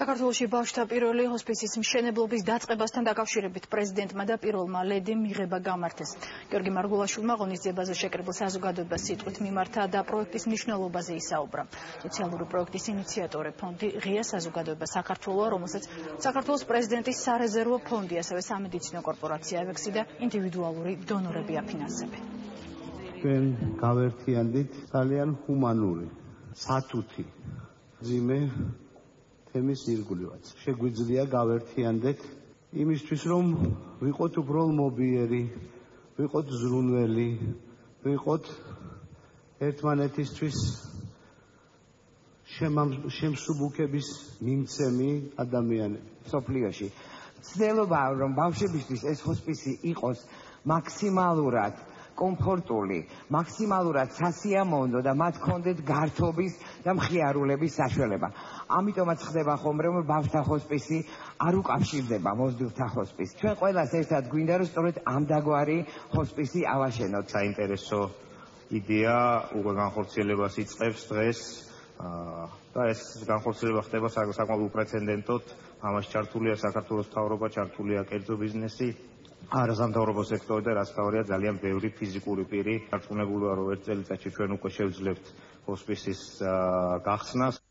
საქართველოში ბავშვთა პირველი ჰოსპისის მშენებლობის დაწყებასთან დაკავშირებით პრეზიდენტმა და პირველმა ლედიმ მიღება გამართეს. გიორგი მარგულაშვილმა ღონისძიებაზე შეკრებილ საზოგადოებას სიტყვით მიმართა და პროექტის მნიშვნელობაზე ისაუბრა. სოციალური პროექტის ინიციატორი ფონდი ღია საზოგადოება საქართველოა, რომელსაც საქართველოს პრეზიდენტის სარეზერვო ფონდი, ასევე სამედიცინო კორპორაცია ევექსი და ინდივიდუალური დონორები აფინანსებენ. ჩვენ გავერთიანდით ძალიან ჰუმანური, სათუთი, ძიმე თემის ირგვლივაც. შეგვიძლია გავერთიანდეთ იმისთვის, რომ ვიყოთ უბრალმობიერი, ვიყოთ ზრუნველი, ვიყოთ ერთმანეთისთვის შემსუბუქების მიმცემი ადამიანები. სოფლიოში ცდილობაა, რომ ბავშვებისთვის ეს ჰოსპისი იყოს მაქსიმალურად კომფორტული, მაქსიმალურად სასიამოვნო და მათ ჰქონდეთ გართობის და მხიარულების საშუალება. ამიტომაც ხდება ხომ, რომ ბავშვთა ჰოსპისი არ უკავშირდება მოზრდილთა ჰოსპისს. ჩვენ ყველას ერთად გვინდა, რომ სწორედ ამ დაგვარი ჰოსპისი ავაშენოთ. საინტერესო იდეა უკვე განხორციელებას იწყებს დღეს და ეს განხორციელება ხდება საკმაოდ უპრეცედენტოდ. ამას ჩართულია საქართველოს მთავრობა, ჩართულია კერძო ბიზნესი, არასამთავრობო სექტორი და რაც თავია ძალიან ბევრი ფიზიკური პირი. დარწმუნებულია, რომ ერთ წელიწადში ჩვენ უკვე შევძლებთ ჰოსპისის გახსნას.